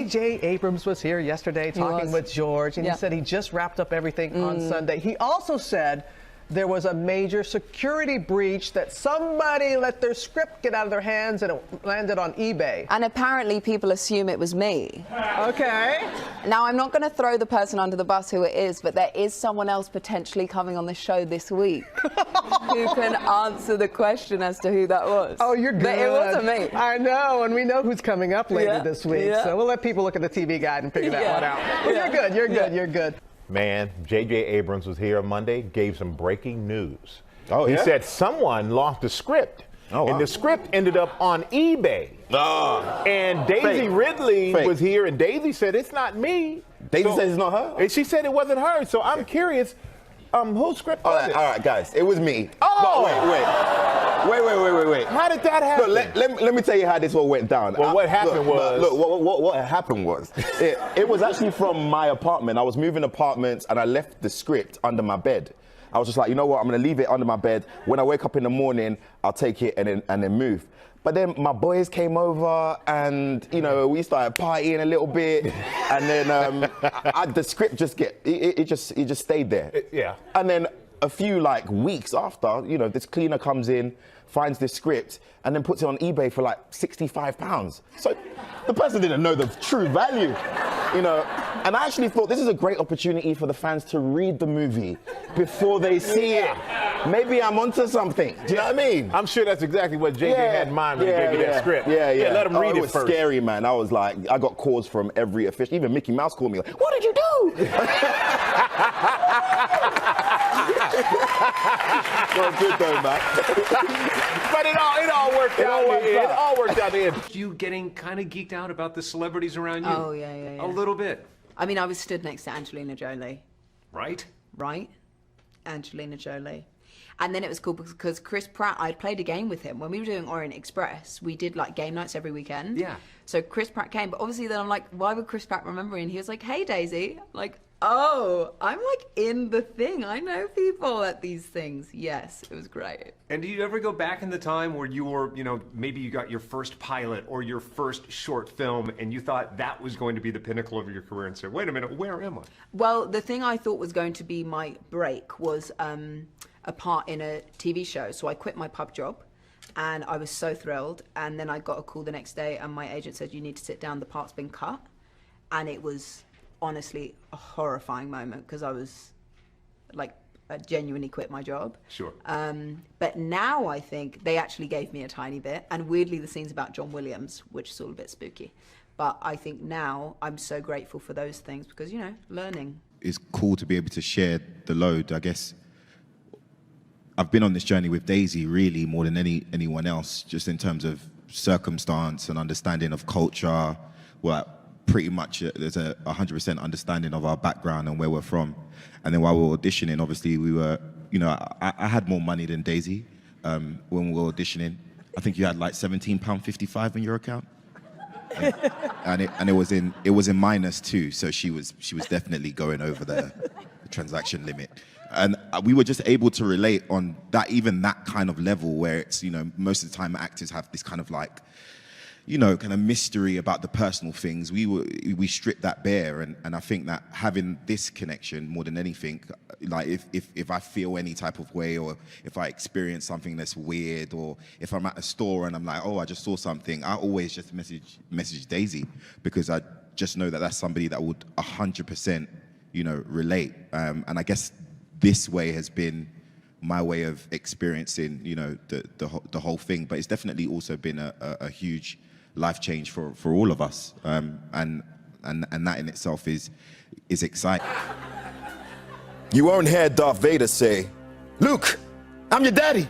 J.J. Abrams was here yesterday talking with George, and he said he just wrapped up everything on Sunday. He also said there was a major security breach, that somebody let their script get out of their hands and it landed on eBay. And apparently people assume it was me. Okay. Now, I'm not going to throw the person under the bus who it is, but there is someone else potentially coming on the show this week who can answer the question as to who that was. Oh, you're good. But it wasn't me. I know, and we know who's coming up later this week, so we'll let people look at the TV guide and figure that one out. Well, you're good, you're good, you're good. Man, J.J. Abrams was here on Monday, gave some breaking news. Oh, yeah? He said someone lost the script, and the script ended up on eBay. And Daisy Ridley was here, and Daisy said, it's not me. Daisy said it's not her? And she said it wasn't her, so I'm curious, whose script was it? All right, guys, it was me. Oh! Wait. How did that happen? Look, let me tell you how this all went down. Well, what happened was... Look, what happened was, it was actually from my apartment. I was moving apartments, and I left the script under my bed. I was just like, you know what, I'm going to leave it under my bed. When I wake up in the morning, I'll take it and then move. But then my boys came over, and you know, we started partying a little bit, and then the script just stayed there. And then a few weeks after, you know, this cleaner comes in, finds this script, and then puts it on eBay for like £65. So the person didn't know the true value, you know. And I actually thought this is a great opportunity for the fans to read the movie before they see it. Maybe I'm onto something. Do you know what I mean? I'm sure that's exactly what JJ had in mind when he gave you that script. Let him read it first. It was scary, man. I was like, I got calls from every official. Even Mickey Mouse called me like, what did you do? Well, good though, man. But it all worked out. It all worked out in the end. You getting kind of geeked out about the celebrities around you? Oh, yeah. A little bit. I mean, I was stood next to Angelina Jolie. Right? Right? Angelina Jolie. And then it was cool because Chris Pratt, I'd played a game with him. When we were doing Orient Express, we did like game nights every weekend. Yeah. So Chris Pratt came, but obviously then I'm like, why would Chris Pratt remember me? And he was like, hey, Daisy. I'm like, oh, I'm like in the thing. I know people at these things. Yes, it was great. And do you ever go back in the time where you were, you know, maybe you got your first pilot or your first short film and you thought that was going to be the pinnacle of your career and said, wait a minute, where am I? Well, the thing I thought was going to be my break was a part in a TV show. So I quit my pub job and I was so thrilled. And then I got a call the next day and my agent said, you need to sit down, the part's been cut. And it was honestly a horrifying moment because I was like, I genuinely quit my job. Sure. But now I think they actually gave me a tiny bit, and weirdly the scene's about John Williams, which is all a bit spooky. But I think now I'm so grateful for those things because, you know, learning. It's cool to be able to share the load. I guess I've been on this journey with Daisy really more than anyone else, just in terms of circumstance and understanding of culture. Well, pretty much there's a 100% understanding of our background and where we're from. And then while we were auditioning, obviously we were, you know, I had more money than Daisy when we were auditioning. I think you had like £17.55 in your account. And it was in minus too, so she was definitely going over the transaction limit. And we were just able to relate on that, even that kind of level where it's, you know, most of the time actors have this kind of like, you know, kind of mystery about the personal things. We stripped that bare, and I think that having this connection more than anything, like if I feel any type of way, or if I experience something that's weird, or if I'm at a store and I'm like, oh, I just saw something, I always just message Daisy, because I just know that that's somebody that would 100%, you know, relate. And I guess this way has been my way of experiencing, you know, the whole thing. But it's definitely also been a huge life change for all of us, and that in itself is exciting. You won't hear Darth Vader say, Luke, I'm your daddy.